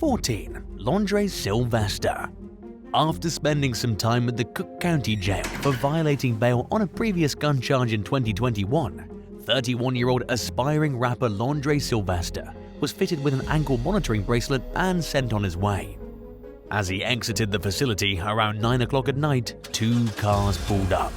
14. LONDRE Sylvester. After spending some time at the Cook County Jail for violating bail on a previous gun charge in 2021, 31-year-old aspiring rapper LONDRE Sylvester was fitted with an ankle monitoring bracelet and sent on his way. As he exited the facility around 9 o'clock at night, 2 cars pulled up.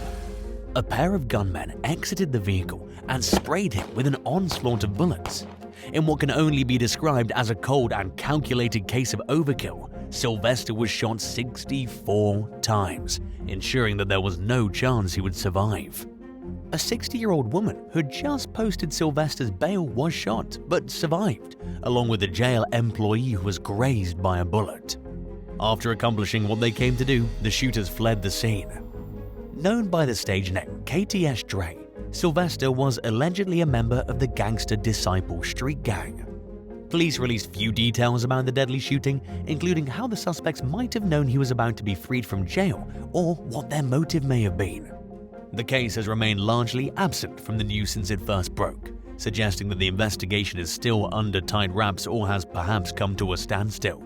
A pair of gunmen exited the vehicle and sprayed him with an onslaught of bullets. In what can only be described as a cold and calculated case of overkill, Sylvester was shot 64 times, ensuring that there was no chance he would survive. A 60-year-old woman who had just posted Sylvester's bail was shot but survived, along with a jail employee who was grazed by a bullet. After accomplishing what they came to do, the shooters fled the scene. Known by the stage name KTS Dre, Sylvester was allegedly a member of the gangster Disciple street gang. Police released few details about the deadly shooting, including how the suspects might have known he was about to be freed from jail or what their motive may have been. The case has remained largely absent from the news since it first broke, suggesting that the investigation is still under tight wraps or has perhaps come to a standstill.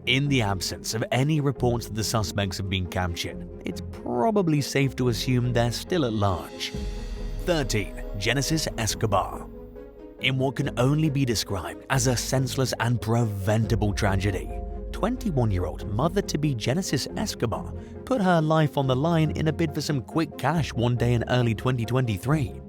In the absence of any reports that the suspects have been captured, it's probably safe to assume they're still at large. 13. Genesis Escobar. In what can only be described as a senseless and preventable tragedy, 21-year-old mother-to-be Genesis Escobar put her life on the line in a bid for some quick cash one day in early 2023.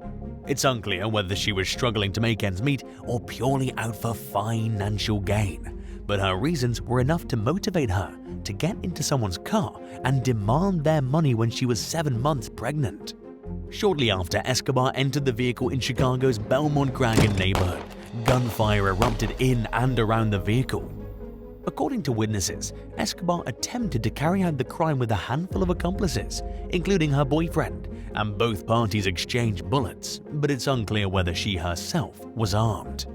It's unclear whether she was struggling to make ends meet or purely out for financial gain, but her reasons were enough to motivate her to get into someone's car and demand their money when she was 7 months pregnant. Shortly after Escobar entered the vehicle in Chicago's Belmont-Gragan neighborhood, gunfire erupted in and around the vehicle. According to witnesses, Escobar attempted to carry out the crime with a handful of accomplices, including her boyfriend, and both parties exchanged bullets, but it's unclear whether she herself was armed.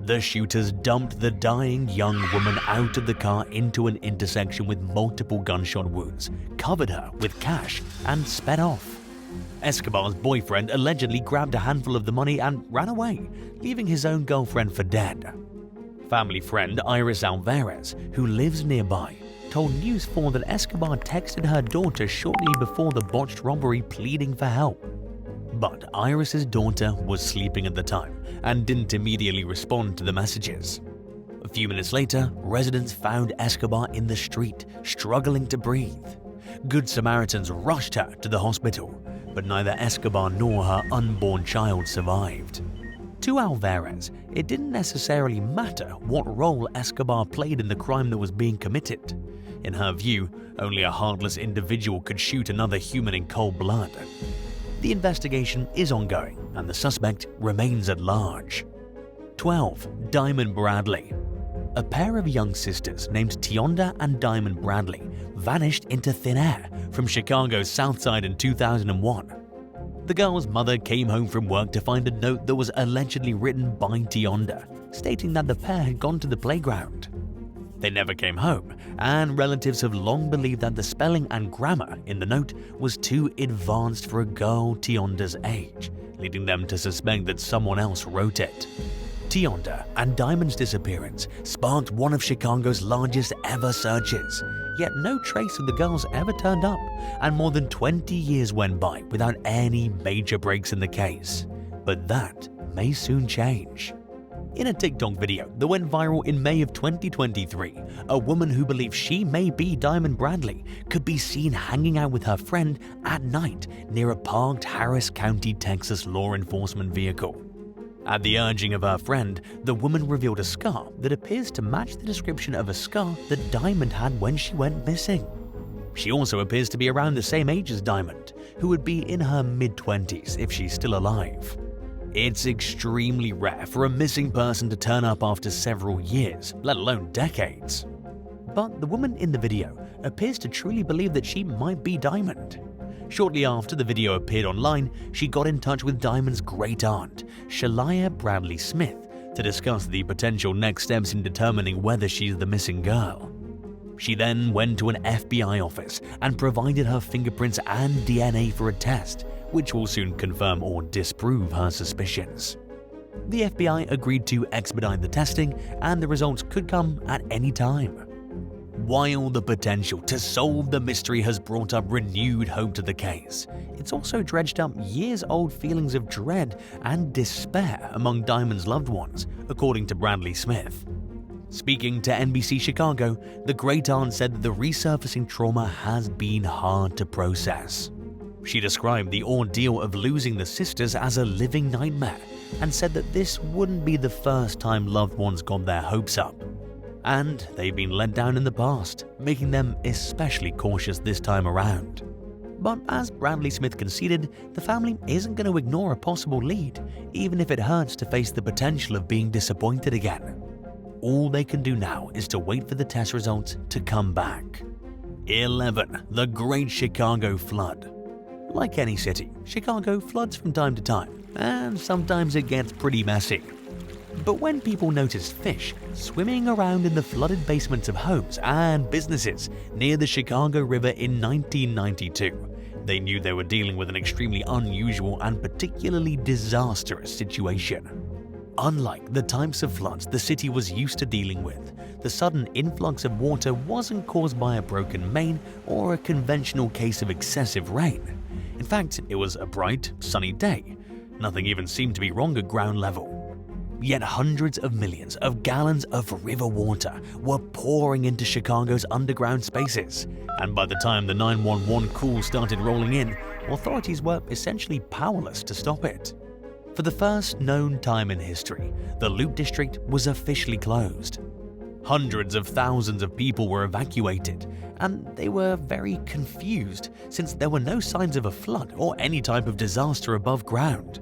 The shooters dumped the dying young woman out of the car into an intersection with multiple gunshot wounds, covered her with cash, and sped off. Escobar's boyfriend allegedly grabbed a handful of the money and ran away, leaving his own girlfriend for dead. Family friend Iris Alvarez, who lives nearby, told News 4 that Escobar texted her daughter shortly before the botched robbery pleading for help. But Iris's daughter was sleeping at the time and didn't immediately respond to the messages. A few minutes later, residents found Escobar in the street, struggling to breathe. Good Samaritans rushed her to the hospital, but neither Escobar nor her unborn child survived. To Alvarez, it didn't necessarily matter what role Escobar played in the crime that was being committed. In her view, only a heartless individual could shoot another human in cold blood. The investigation is ongoing, and the suspect remains at large. 12. Diamond Bradley. A pair of young sisters named Tionda and Diamond Bradley vanished into thin air from Chicago's South Side in 2001. The girl's mother came home from work to find a note that was allegedly written by Tionda, stating that the pair had gone to the playground. They never came home, and relatives have long believed that the spelling and grammar in the note was too advanced for a girl Tionda's age, leading them to suspect that someone else wrote it. Tionda and Diamond's disappearance sparked one of Chicago's largest ever searches, yet no trace of the girls ever turned up, and more than 20 years went by without any major breaks in the case. But that may soon change. In a TikTok video that went viral in May of 2023, a woman who believes she may be Diamond Bradley could be seen hanging out with her friend at night near a parked Harris County, Texas law enforcement vehicle. At the urging of her friend, the woman revealed a scar that appears to match the description of a scar that Diamond had when she went missing. She also appears to be around the same age as Diamond, who would be in her mid-20s if she's still alive. It's extremely rare for a missing person to turn up after several years, let alone decades. But the woman in the video appears to truly believe that she might be Diamond. Shortly after the video appeared online, she got in touch with Diamond's great-aunt, Shalia Bradley Smith, to discuss the potential next steps in determining whether she's the missing girl. She then went to an FBI office and provided her fingerprints and DNA for a test, which will soon confirm or disprove her suspicions. The FBI agreed to expedite the testing, and the results could come at any time. While the potential to solve the mystery has brought up renewed hope to the case, it's also dredged up years-old feelings of dread and despair among Diamond's loved ones, according to Bradley Smith. Speaking to NBC Chicago, the great aunt said that the resurfacing trauma has been hard to process. She described the ordeal of losing the sisters as a living nightmare and said that this wouldn't be the first time loved ones got their hopes up. And they've been let down in the past, making them especially cautious this time around. But as Bradley Smith conceded, the family isn't going to ignore a possible lead, even if it hurts to face the potential of being disappointed again. All they can do now is to wait for the test results to come back. 11. The Great Chicago Flood. Like any city, Chicago floods from time to time, and sometimes it gets pretty messy. But when people noticed fish swimming around in the flooded basements of homes and businesses near the Chicago River in 1992, they knew they were dealing with an extremely unusual and particularly disastrous situation. Unlike the types of floods the city was used to dealing with, the sudden influx of water wasn't caused by a broken main or a conventional case of excessive rain. In fact, it was a bright, sunny day. Nothing even seemed to be wrong at ground level. Yet hundreds of millions of gallons of river water were pouring into Chicago's underground spaces, and by the time the 911 call started rolling in, authorities were essentially powerless to stop it. For the first known time in history, the Loop District was officially closed. Hundreds of thousands of people were evacuated, and they were very confused since there were no signs of a flood or any type of disaster above ground.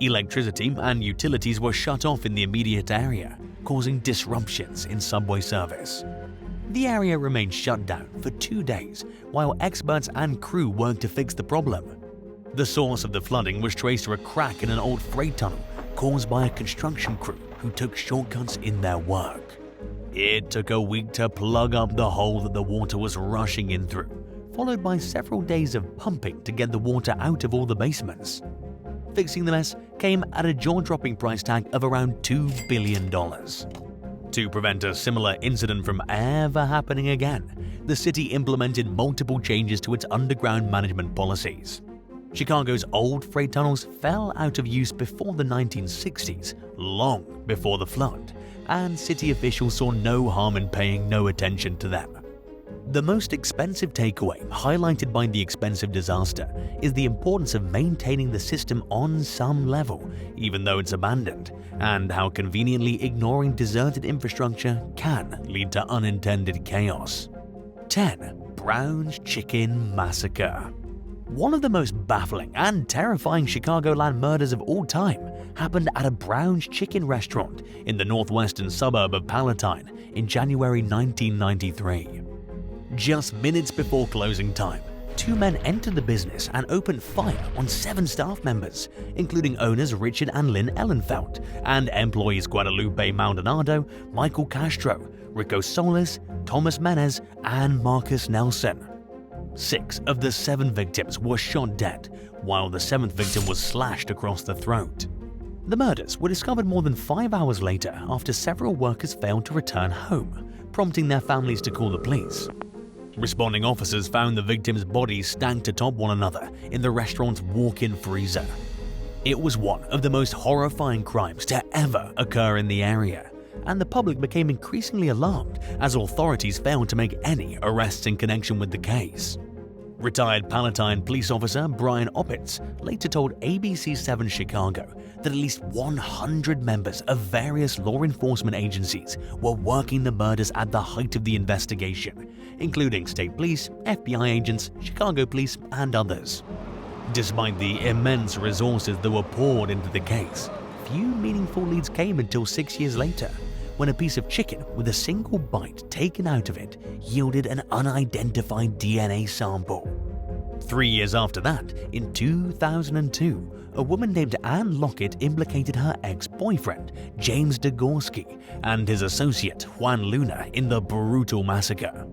Electricity and utilities were shut off in the immediate area, causing disruptions in subway service. The area remained shut down for 2 days while experts and crew worked to fix the problem. The source of the flooding was traced to a crack in an old freight tunnel caused by a construction crew who took shortcuts in their work. It took a week to plug up the hole that the water was rushing in through, followed by several days of pumping to get the water out of all the basements. Fixing the mess came at a jaw-dropping price tag of around $2 billion. To prevent a similar incident from ever happening again, the city implemented multiple changes to its underground management policies. Chicago's old freight tunnels fell out of use before the 1960s, long before the flood, and city officials saw no harm in paying no attention to them. The most expensive takeaway, highlighted by the expensive disaster, is the importance of maintaining the system on some level, even though it's abandoned, and how conveniently ignoring deserted infrastructure can lead to unintended chaos. 10. Brown's Chicken Massacre. One of the most baffling and terrifying Chicagoland murders of all time happened at a Brown's Chicken restaurant in the northwestern suburb of Palatine in January 1993. Just minutes before closing time, 2 men entered the business and opened fire on 7 staff members, including owners Richard and Lynn Ellenfeld and employees Guadalupe Maldonado, Michael Castro, Rico Solis, Thomas Menez, and Marcus Nelson. 6 of the 7 victims were shot dead, while the 7th victim was slashed across the throat. The murders were discovered more than 5 hours later after several workers failed to return home, prompting their families to call the police. Responding officers found the victims' bodies stacked atop one another in the restaurant's walk-in freezer. It was one of the most horrifying crimes to ever occur in the area, and the public became increasingly alarmed as authorities failed to make any arrests in connection with the case. Retired Palatine police officer Brian Opitz later told ABC 7 Chicago that at least 100 members of various law enforcement agencies were working the murders at the height of the investigation, including state police, FBI agents, Chicago police, and others. Despite the immense resources that were poured into the case, few meaningful leads came until 6 years later, when a piece of chicken with a single bite taken out of it yielded an unidentified DNA sample. 3 years after that, in 2002, a woman named Ann Lockett implicated her ex-boyfriend, James Degorski, and his associate, Juan Luna, in the brutal massacre.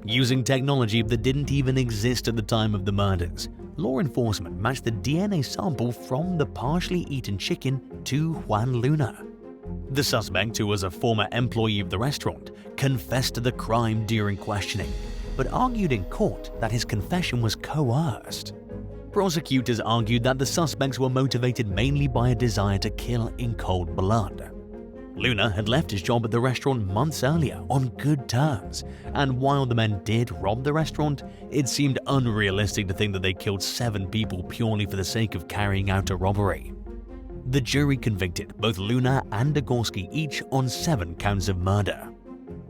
Using technology that didn't even exist at the time of the murders, law enforcement matched the DNA sample from the partially eaten chicken to Juan Luna. The suspect, who was a former employee of the restaurant, confessed to the crime during questioning, but argued in court that his confession was coerced. Prosecutors argued that the suspects were motivated mainly by a desire to kill in cold blood. Luna had left his job at the restaurant months earlier on good terms, and while the men did rob the restaurant, it seemed unrealistic to think that they killed 7 people purely for the sake of carrying out a robbery. The jury convicted both Luna and Degorski each on 7 counts of murder.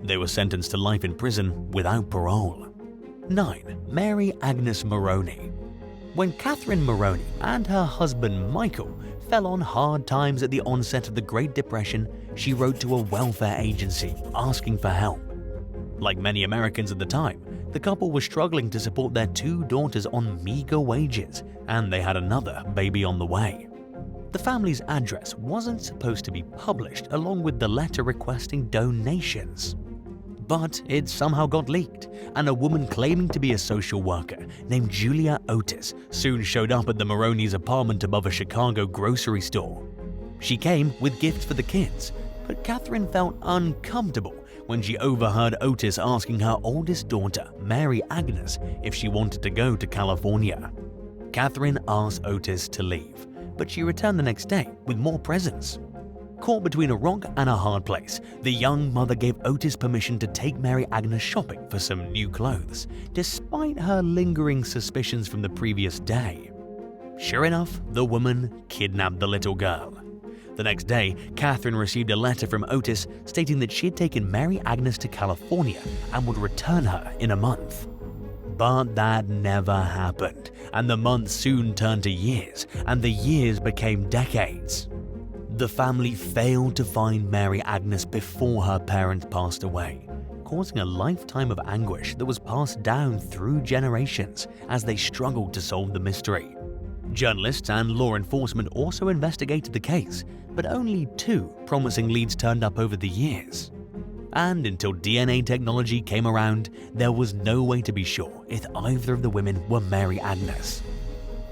They were sentenced to life in prison without parole. 9. Mary Agnes Moroney. When Catherine Moroney and her husband Michael fell on hard times at the onset of the Great Depression, she wrote to a welfare agency asking for help. Like many Americans at the time, the couple was struggling to support their 2 daughters on meager wages, and they had another baby on the way. The family's address wasn't supposed to be published along with the letter requesting donations. But it somehow got leaked, and a woman claiming to be a social worker named Julia Otis soon showed up at the Moroney's apartment above a Chicago grocery store. She came with gifts for the kids, but Catherine felt uncomfortable when she overheard Otis asking her oldest daughter, Mary Agnes, if she wanted to go to California. Catherine asked Otis to leave, but she returned the next day with more presents. Caught between a rock and a hard place, the young mother gave Otis permission to take Mary Agnes shopping for some new clothes, despite her lingering suspicions from the previous day. Sure enough, the woman kidnapped the little girl. The next day, Catherine received a letter from Otis stating that she had taken Mary Agnes to California and would return her in a month. But that never happened, and the months soon turned to years, and the years became decades. The family failed to find Mary Agnes before her parents passed away, causing a lifetime of anguish that was passed down through generations as they struggled to solve the mystery. Journalists and law enforcement also investigated the case, but only 2 promising leads turned up over the years. And until DNA technology came around, there was no way to be sure if either of the women were Mary Agnes.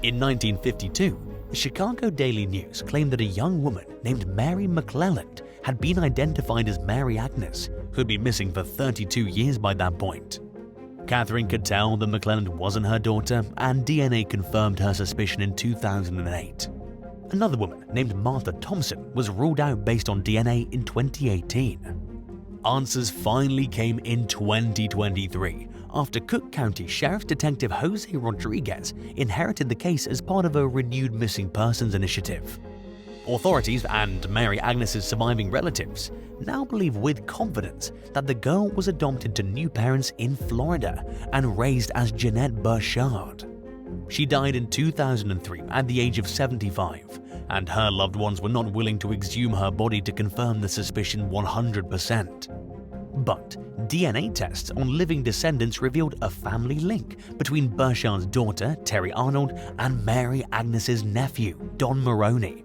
In 1952, the Chicago Daily News claimed that a young woman named Mary McClelland had been identified as Mary Agnes, who had been missing for 32 years by that point. Catherine could tell that McClelland wasn't her daughter, and DNA confirmed her suspicion in 2008. Another woman named Martha Thompson was ruled out based on DNA in 2018. Answers finally came in 2023 after Cook County Sheriff's Detective Jose Rodriguez inherited the case as part of a renewed missing persons initiative. Authorities and Mary Agnes's surviving relatives now believe with confidence that the girl was adopted to new parents in Florida and raised as Jeanette Burchard. She died in 2003 at the age of 75, and her loved ones were not willing to exhume her body to confirm the suspicion 100%. But DNA tests on living descendants revealed a family link between Burchard's daughter, Terry Arnold, and Mary Agnes's nephew, Don Moroney.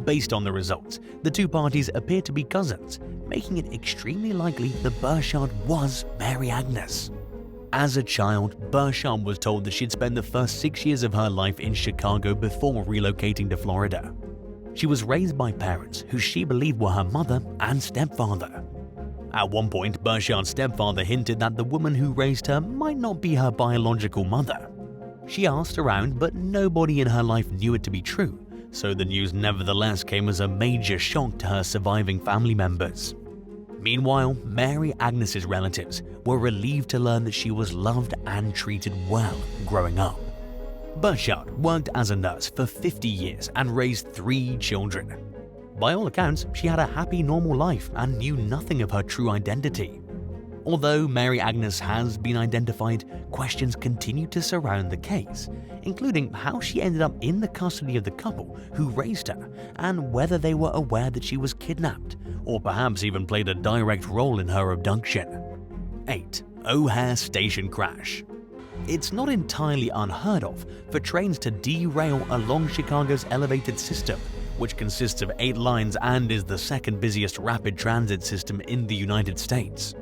Based on the results, the 2 parties appear to be cousins, making it extremely likely that Burchard was Mary Agnes. As a child, Burchard was told that she'd spend the first 6 years of her life in Chicago before relocating to Florida. She was raised by parents who she believed were her mother and stepfather. At one point, Burchard's stepfather hinted that the woman who raised her might not be her biological mother. She asked around, but nobody in her life knew it to be true, so the news nevertheless came as a major shock to her surviving family members. Meanwhile, Mary Agnes's relatives were relieved to learn that she was loved and treated well growing up. Burchard worked as a nurse for 50 years and raised 3 children. By all accounts, she had a happy, normal life and knew nothing of her true identity. Although Mary Agnes has been identified, questions continue to surround the case, including how she ended up in the custody of the couple who raised her and whether they were aware that she was kidnapped, or perhaps even played a direct role in her abduction. 8. O'Hare Station Crash. It's not entirely unheard of for trains to derail along Chicago's elevated system, which consists of 8 lines and is the second busiest rapid transit system in the United States.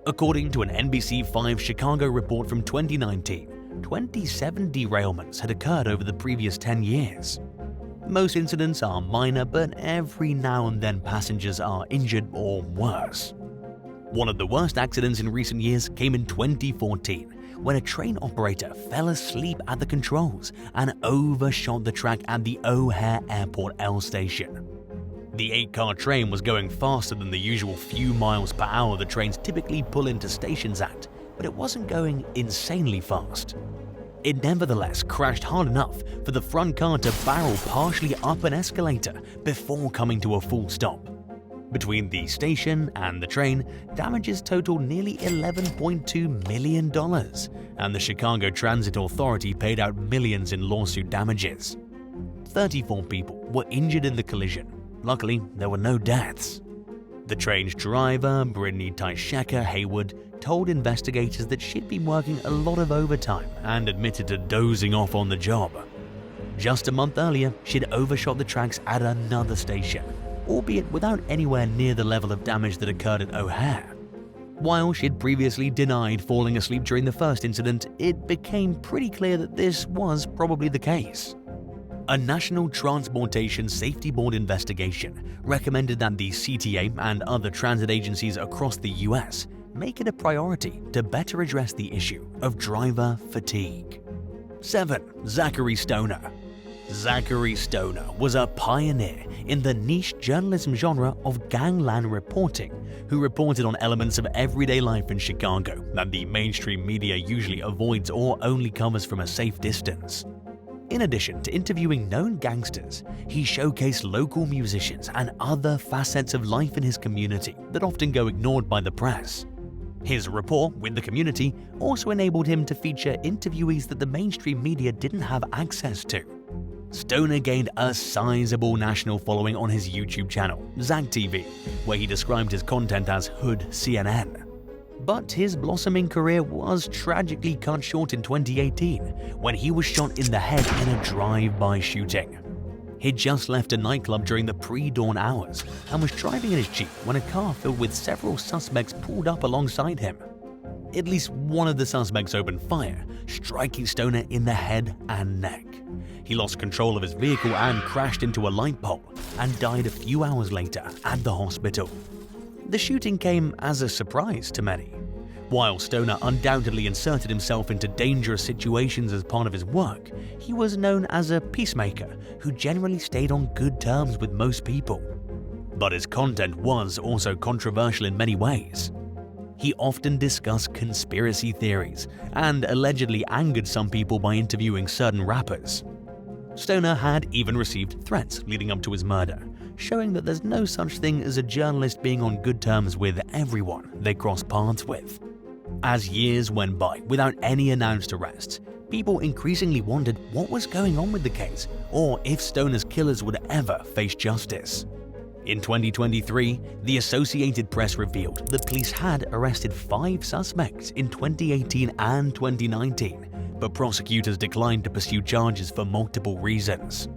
According to an NBC5 Chicago report from 2019, 27 derailments had occurred over the previous 10 years. Most incidents are minor, but every now and then passengers are injured or worse. One of the worst accidents in recent years came in 2014 when a train operator fell asleep at the controls and overshot the track at the O'Hare Airport L station. The 8-car train was going faster than the usual few miles per hour the trains typically pull into stations at, but it wasn't going insanely fast. It nevertheless crashed hard enough for the front car to barrel partially up an escalator before coming to a full stop. Between the station and the train, damages totaled nearly $11.2 million, and the Chicago Transit Authority paid out millions in lawsuit damages. 34 people were injured in the collision. Luckily, there were no deaths. The train's driver, Brittany Tyshecker Haywood, told investigators that she'd been working a lot of overtime and admitted to dozing off on the job. Just a month earlier, she'd overshot the tracks at another station, albeit without anywhere near the level of damage that occurred at O'Hare. While she'd previously denied falling asleep during the first incident, it became pretty clear that this was probably the case. A National Transportation Safety Board investigation recommended that the CTA and other transit agencies across the US make it a priority to better address the issue of driver fatigue. 7. Zachary Stoner. Zachary Stoner was a pioneer in the niche journalism genre of gangland reporting, who reported on elements of everyday life in Chicago that the mainstream media usually avoids or only covers from a safe distance. In addition to interviewing known gangsters, he showcased local musicians and other facets of life in his community that often go ignored by the press. His rapport with the community also enabled him to feature interviewees that the mainstream media didn't have access to. Stoner gained a sizable national following on his YouTube channel, Zach TV, where he described his content as Hood CNN. But his blossoming career was tragically cut short in 2018 when he was shot in the head in a drive-by shooting. He'd just left a nightclub during the pre-dawn hours and was driving in his Jeep when a car filled with several suspects pulled up alongside him. At least one of the suspects opened fire, striking Stoner in the head and neck. He lost control of his vehicle and crashed into a light pole and died a few hours later at the hospital. The shooting came as a surprise to many. While Stoner undoubtedly inserted himself into dangerous situations as part of his work, he was known as a peacemaker who generally stayed on good terms with most people. But his content was also controversial in many ways. He often discussed conspiracy theories and allegedly angered some people by interviewing certain rappers. Stoner had even received threats leading up to his murder, showing that there's no such thing as a journalist being on good terms with everyone they cross paths with. As years went by without any announced arrests, people increasingly wondered what was going on with the case or if Stoner's killers would ever face justice. In 2023, the Associated Press revealed that police had arrested 5 suspects in 2018 and 2019, but prosecutors declined to pursue charges for multiple reasons.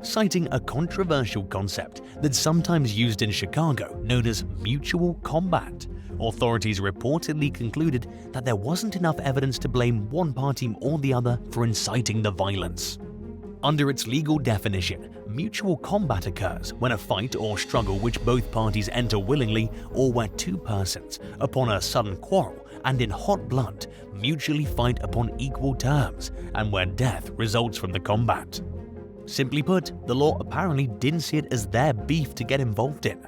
Citing a controversial concept that's sometimes used in Chicago known as mutual combat, authorities reportedly concluded that there wasn't enough evidence to blame one party or the other for inciting the violence. Under its legal definition, mutual combat occurs when a fight or struggle which both parties enter willingly or where two persons, upon a sudden quarrel and in hot blood, mutually fight upon equal terms and where death results from the combat. Simply put, the law apparently didn't see it as their beef to get involved in.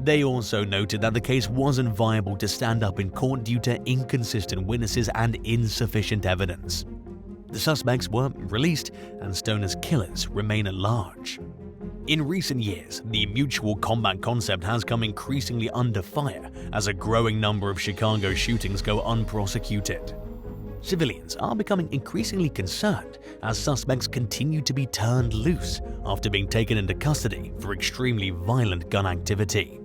They also noted that the case wasn't viable to stand up in court due to inconsistent witnesses and insufficient evidence. The suspects were released and Stoner's killers remain at large. In recent years, the mutual combat concept has come increasingly under fire as a growing number of Chicago shootings go unprosecuted. Civilians are becoming increasingly concerned as suspects continue to be turned loose after being taken into custody for extremely violent gun activity.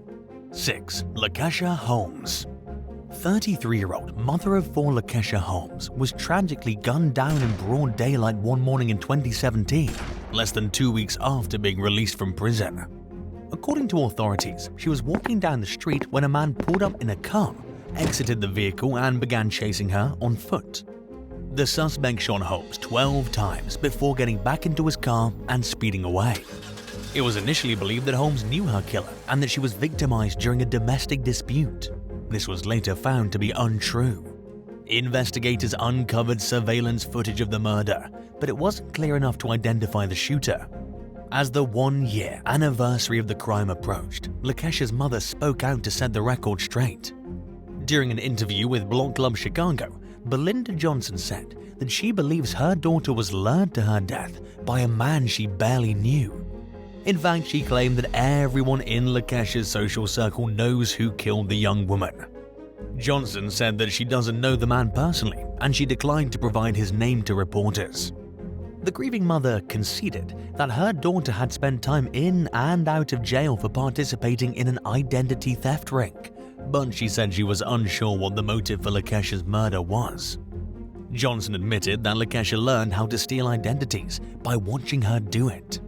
6. LAQUESHA Holmes. 33-year-old mother of 4 LAQUESHA Holmes was tragically gunned down in broad daylight one morning in 2017, less than 2 weeks after being released from prison. According to authorities, she was walking down the street when a man pulled up in a car, exited the vehicle and began chasing her on foot. The suspect shot Holmes 12 times before getting back into his car and speeding away. It was initially believed that Holmes knew her killer and that she was victimized during a domestic dispute. This was later found to be untrue. Investigators uncovered surveillance footage of the murder, but it wasn't clear enough to identify the shooter. As the one-year anniversary of the crime approached, LaQuesha's mother spoke out to set the record straight. During an interview with Block Club Chicago, Belinda Johnson said that she believes her daughter was lured to her death by a man she barely knew. In fact, she claimed that everyone in LaQuesha's social circle knows who killed the young woman. Johnson said that she doesn't know the man personally, and she declined to provide his name to reporters. The grieving mother conceded that her daughter had spent time in and out of jail for participating in an identity theft ring, but she said she was unsure what the motive for LaQuesha's murder was. Johnson admitted that LaQuesha learned how to steal identities by watching her do it.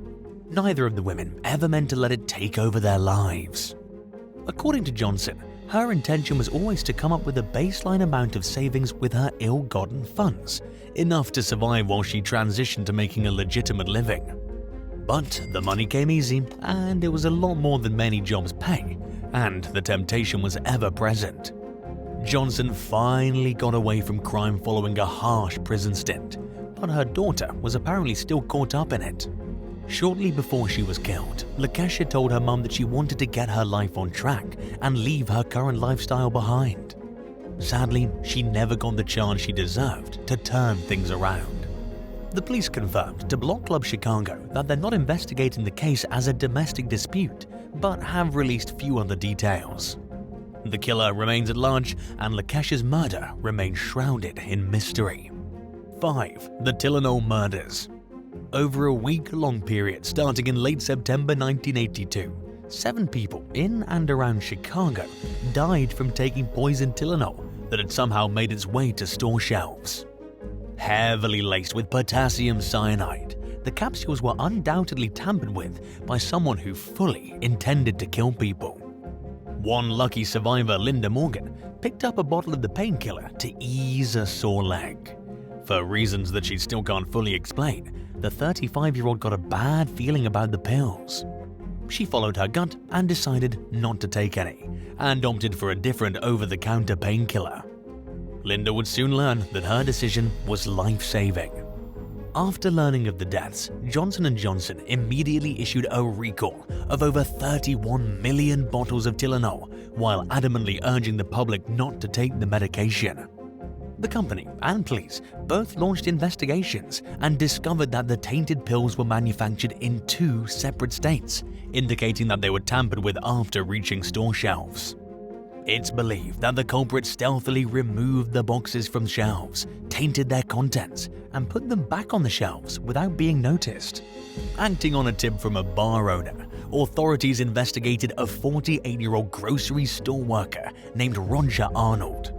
Neither of the women ever meant to let it take over their lives. According to Johnson, her intention was always to come up with a baseline amount of savings with her ill-gotten funds, enough to survive while she transitioned to making a legitimate living. But the money came easy, and it was a lot more than many jobs pay, and the temptation was ever present. Johnson finally got away from crime following a harsh prison stint, but her daughter was apparently still caught up in it. Shortly before she was killed, LaQuesha told her mum that she wanted to get her life on track and leave her current lifestyle behind. Sadly, she never got the chance she deserved to turn things around. The police confirmed to Block Club Chicago that they're not investigating the case as a domestic dispute, but have released few other details. The killer remains at large, and LaQuesha's murder remains shrouded in mystery. 5. The TYLENOL murders. Over a week-long period starting in late September 1982, 7 people in and around Chicago died from taking poison Tylenol that had somehow made its way to store shelves. Heavily laced with potassium cyanide, the capsules were undoubtedly tampered with by someone who fully intended to kill people. One lucky survivor, Linda Morgan, picked up a bottle of the painkiller to ease a sore leg. For reasons that she still can't fully explain, the 35-year-old got a bad feeling about the pills. She followed her gut and decided not to take any, and opted for a different over-the-counter painkiller. Linda would soon learn that her decision was life-saving. After learning of the deaths, Johnson & Johnson immediately issued a recall of over 31 million bottles of Tylenol, while adamantly urging the public not to take the medication. The company and police both launched investigations and discovered that the tainted pills were manufactured in 2 separate states, indicating that they were tampered with after reaching store shelves. It's believed that the culprit stealthily removed the boxes from shelves, tainted their contents, and put them back on the shelves without being noticed. Acting on a tip from a bar owner, authorities investigated a 48-year-old grocery store worker named Roger Arnold.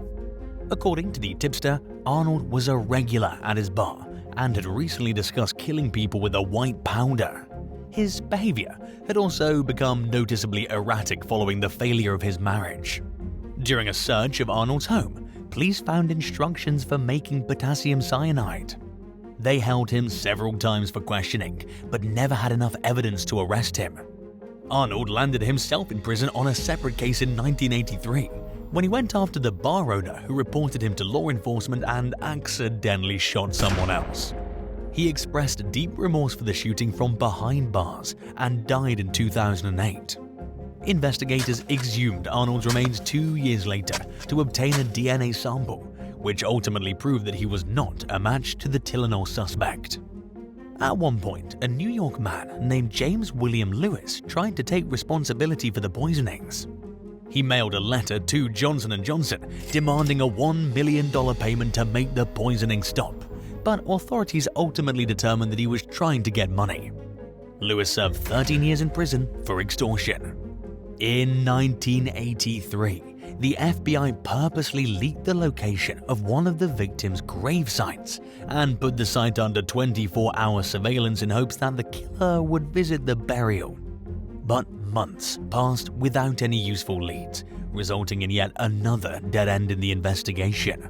According to the tipster, Arnold was a regular at his bar and had recently discussed killing people with a white powder. His behavior had also become noticeably erratic following the failure of his marriage. During a search of Arnold's home, police found instructions for making potassium cyanide. They held him several times for questioning, but never had enough evidence to arrest him. Arnold landed himself in prison on a separate case in 1983, when he went after the bar owner who reported him to law enforcement and accidentally shot someone else. He expressed deep remorse for the shooting from behind bars and died in 2008. Investigators exhumed Arnold's remains 2 years later to obtain a DNA sample, which ultimately proved that he was not a match to the Tylenol suspect. At one point, a New York man named James William Lewis tried to take responsibility for the poisonings. He mailed a letter to Johnson & Johnson demanding a $1 million payment to make the poisoning stop, but authorities ultimately determined that he was trying to get money. Lewis served 13 years in prison for extortion. In 1983, the FBI purposely leaked the location of one of the victims' grave sites and put the site under 24-hour surveillance in hopes that the killer would visit the burial. But months passed without any useful leads, resulting in yet another dead end in the investigation.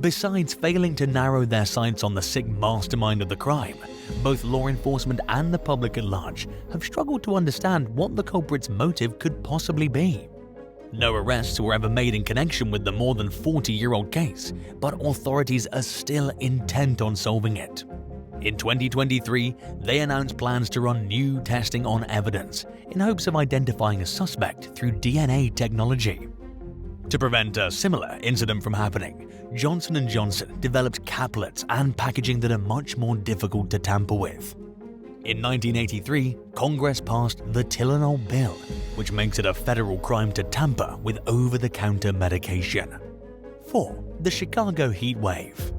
Besides failing to narrow their sights on the sick mastermind of the crime, both law enforcement and the public at large have struggled to understand what the culprit's motive could possibly be. No arrests were ever made in connection with the more than 40-year-old case, but authorities are still intent on solving it. In 2023, they announced plans to run new testing on evidence in hopes of identifying a suspect through DNA technology. To prevent a similar incident from happening, Johnson & Johnson developed caplets and packaging that are much more difficult to tamper with. In 1983, Congress passed the TYLENOL bill, which makes it a federal crime to tamper with over-the-counter medication. 4. The Chicago heat wave.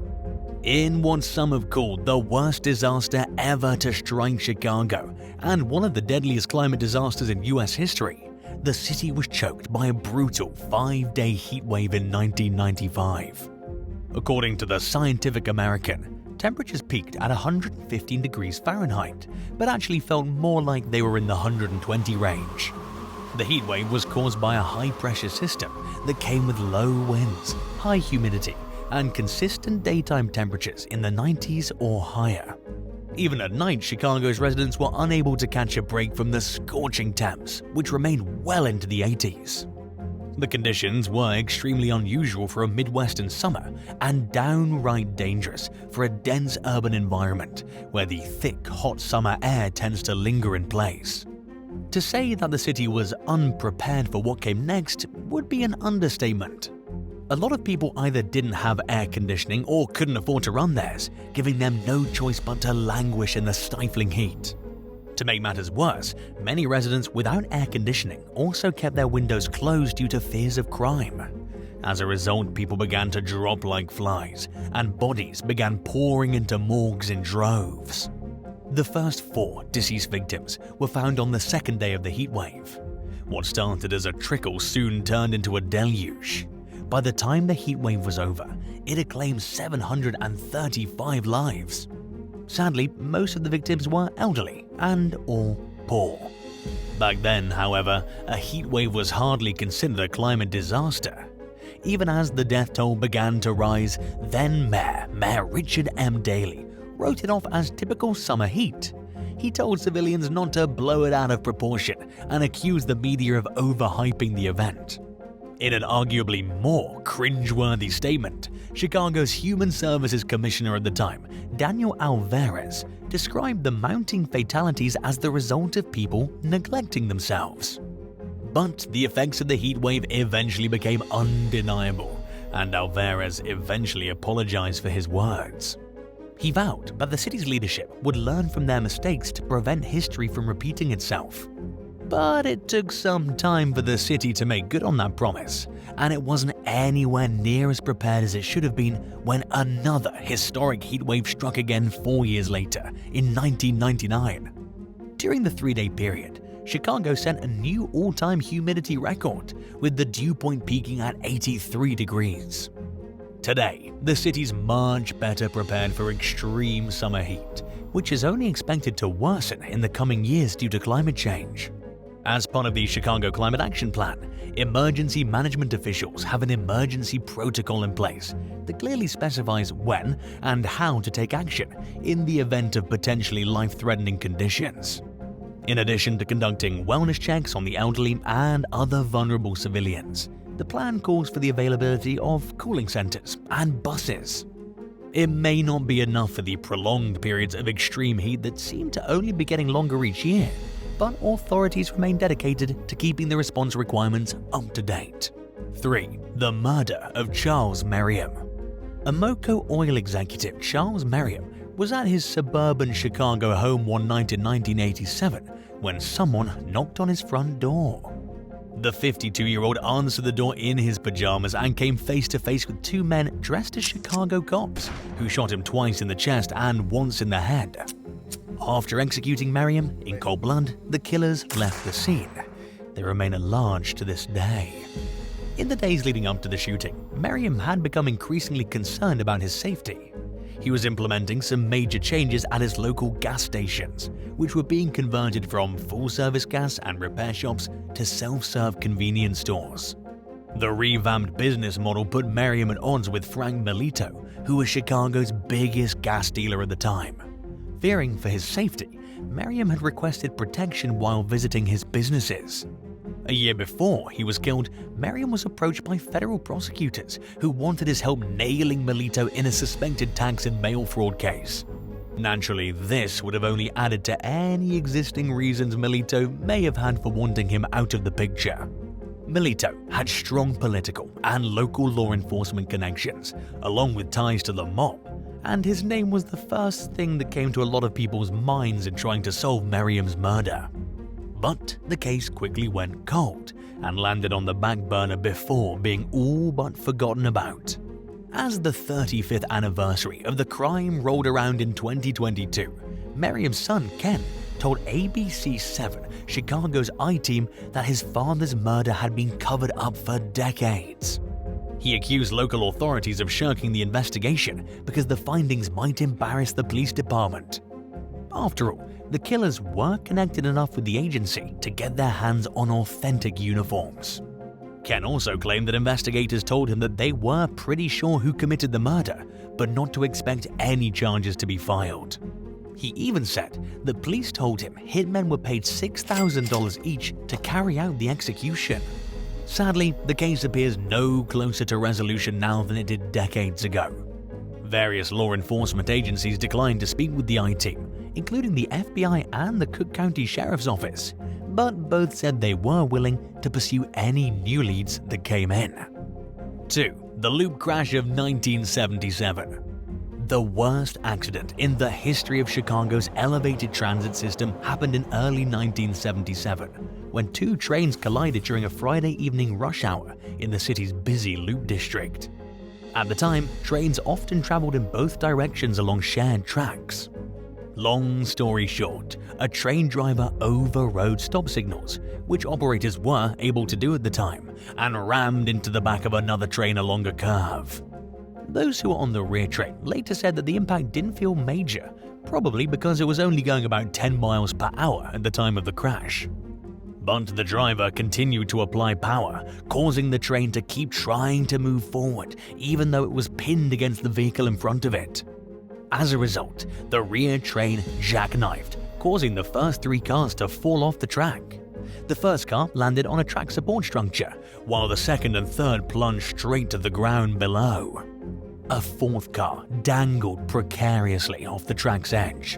In what some have called the worst disaster ever to strike Chicago and one of the deadliest climate disasters in US history, the city was choked by a brutal 5-day heat wave in 1995. According to the Scientific American, temperatures peaked at 115 degrees Fahrenheit, but actually felt more like they were in the 120 range. The heat wave was caused by a high-pressure system that came with low winds, high humidity, and consistent daytime temperatures in the 90s or higher. Even at night, Chicago's residents were unable to catch a break from the scorching temps, which remained well into the 80s. The conditions were extremely unusual for a Midwestern summer and downright dangerous for a dense urban environment where the thick, hot summer air tends to linger in place. To say that the city was unprepared for what came next would be an understatement. A lot of people either didn't have air conditioning or couldn't afford to run theirs, giving them no choice but to languish in the stifling heat. To make matters worse, many residents without air conditioning also kept their windows closed due to fears of crime. As a result, people began to drop like flies, and bodies began pouring into morgues in droves. The first 4 deceased victims were found on the second day of the heatwave. What started as a trickle soon turned into a deluge. By the time the heatwave was over, it had claimed 735 lives. Sadly, most of the victims were elderly and/or poor. Back then, however, a heatwave was hardly considered a climate disaster. Even as the death toll began to rise, then Mayor Richard M. Daley wrote it off as typical summer heat. He told civilians not to blow it out of proportion and accused the media of overhyping the event. In an arguably more cringeworthy statement, Chicago's Human Services Commissioner at the time, Daniel Alvarez, described the mounting fatalities as the result of people neglecting themselves. But the effects of the heat wave eventually became undeniable, and Alvarez eventually apologized for his words. He vowed that the city's leadership would learn from their mistakes to prevent history from repeating itself. But it took some time for the city to make good on that promise, and it wasn't anywhere near as prepared as it should have been when another historic heatwave struck again 4 years later, in 1999. During the 3-day period, Chicago set a new all-time humidity record, with the dew point peaking at 83 degrees. Today, the city's much better prepared for extreme summer heat, which is only expected to worsen in the coming years due to climate change. As part of the Chicago Climate Action Plan, emergency management officials have an emergency protocol in place that clearly specifies when and how to take action in the event of potentially life-threatening conditions. In addition to conducting wellness checks on the elderly and other vulnerable civilians, the plan calls for the availability of cooling centers and buses. It may not be enough for the prolonged periods of extreme heat that seem to only be getting longer each year, but authorities remain dedicated to keeping the response requirements up to date. 3. The murder of Charles Merriam. Amoco oil executive Charles Merriam was at his suburban Chicago home one night in 1987 when someone knocked on his front door. The 52-year-old answered the door in his pajamas and came face to face with 2 men dressed as Chicago cops, who shot him twice in the chest and once in the head. After executing Merriam in cold blood, the killers left the scene. They remain at large to this day. In the days leading up to the shooting, Merriam had become increasingly concerned about his safety. He was implementing some major changes at his local gas stations, which were being converted from full-service gas and repair shops to self-serve convenience stores. The revamped business model put MERRIAM at odds with Frank Melito, who was Chicago's biggest gas dealer at the time. Fearing for his safety, MERRIAM had requested protection while visiting his businesses. A year before he was killed, MERRIAM was approached by federal prosecutors who wanted his help nailing Melito in a suspected tax and mail fraud case. Naturally, this would have only added to any existing reasons Melito may have had for wanting him out of the picture. Melito had strong political and local law enforcement connections, along with ties to the mob, and his name was the first thing that came to a lot of people's minds in trying to solve MERRIAM's murder. But the case quickly went cold and landed on the back burner before being all but forgotten about. As the 35th anniversary of the crime rolled around in 2022, MERRIAM's son Ken told ABC7, Chicago's I-Team, that his father's murder had been covered up for decades. He accused local authorities of shirking the investigation because the findings might embarrass the police department. After all, the killers were connected enough with the agency to get their hands on authentic uniforms. Ken also claimed that investigators told him that they were pretty sure who committed the murder, but not to expect any charges to be filed. He even said that police told him hitmen were paid $6,000 each to carry out the execution. Sadly, the case appears no closer to resolution now than it did decades ago. Various law enforcement agencies declined to speak with the I-Team, including the FBI and the Cook County Sheriff's Office, but both said they were willing to pursue any new leads that came in. 2. The Loop Crash of 1977. The worst accident in the history of Chicago's elevated transit system happened in early 1977, when two trains collided during a Friday evening rush hour in the city's busy Loop district. At the time, trains often traveled in both directions along shared tracks. Long story short, a train driver overrode stop signals, which operators were able to do at the time, and rammed into the back of another train along a curve. Those who were on the rear train later said that the impact didn't feel major, probably because it was only going about 10 miles per hour at the time of the crash. But the driver continued to apply power, causing the train to keep trying to move forward, even though it was pinned against the vehicle in front of it. As a result, the rear train jackknifed, causing the first three cars to fall off the track. The first car landed on a track support structure, while the second and third plunged straight to the ground below. A fourth car dangled precariously off the track's edge.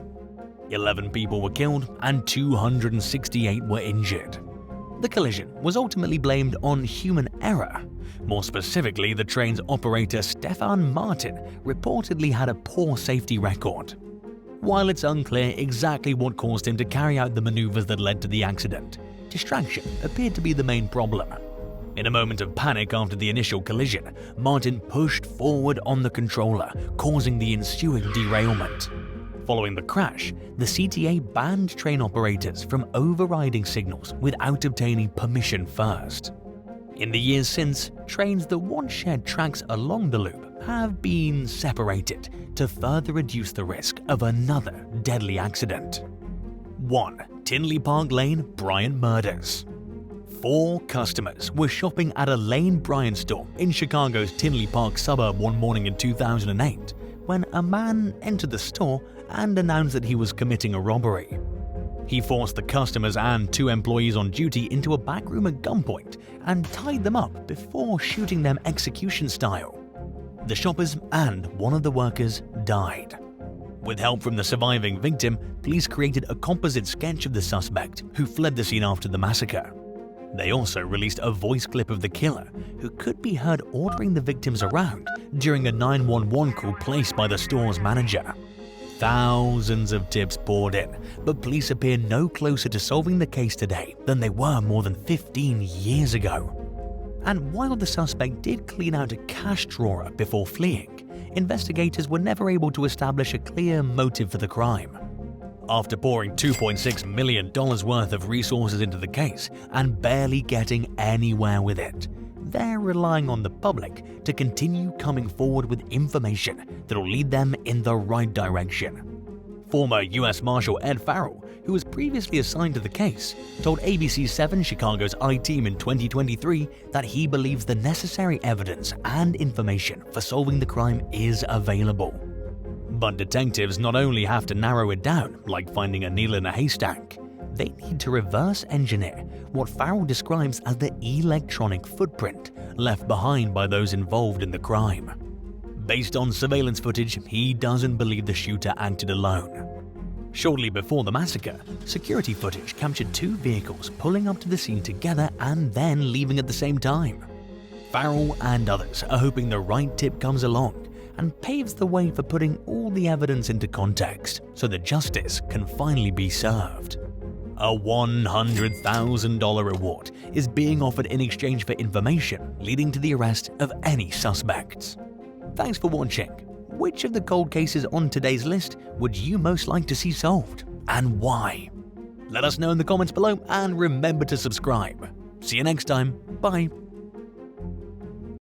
11 people were killed and 268 were injured. The collision was ultimately blamed on human error. More specifically, the train's operator Stefan Martin reportedly had a poor safety record. While it's unclear exactly what caused him to carry out the maneuvers that led to the accident, distraction appeared to be the main problem. In a moment of panic after the initial collision, Martin pushed forward on the controller, causing the ensuing derailment. Following the crash, the CTA banned train operators from overriding signals without obtaining permission first. In the years since, trains that once shared tracks along the loop have been separated to further reduce the risk of another deadly accident. 1. Tinley Park Lane Bryant Murders. 4 customers were shopping at a Lane Bryant store in Chicago's Tinley Park suburb one morning in 2008 when a man entered the store and announced that he was committing a robbery. He forced the customers and 2 employees on duty into a back room at gunpoint and tied them up before shooting them execution style. The shoppers and one of the workers died. With help from the surviving victim, police created a composite sketch of the suspect who fled the scene after the massacre. They also released a voice clip of the killer, who could be heard ordering the victims around during a 911 call placed by the store's manager. Thousands of tips poured in, but police appear no closer to solving the case today than they were more than 15 years ago. And while the suspect did clean out a cash drawer before fleeing, investigators were never able to establish a clear motive for the crime. After pouring $2.6 million worth of resources into the case and barely getting anywhere with it, they're relying on the public to continue coming forward with information that will lead them in the right direction. Former U.S. Marshal Ed Farrell, who was previously assigned to the case, told ABC7 Chicago's I-Team in 2023 that he believes the necessary evidence and information for solving the crime is available. But detectives not only have to narrow it down, like finding a needle in a haystack, they need to reverse engineer what Farrell describes as the electronic footprint left behind by those involved in the crime. Based on surveillance footage, he doesn't believe the shooter acted alone. Shortly before the massacre, security footage captured two vehicles pulling up to the scene together and then leaving at the same time. Farrell and others are hoping the right tip comes along and paves the way for putting all the evidence into context so that justice can finally be served. A $100,000 reward is being offered in exchange for information leading to the arrest of any suspects. Thanks for watching. Which of the cold cases on today's list would you most like to see solved, and why? Let us know in the comments below, and remember to subscribe. See you next time. Bye.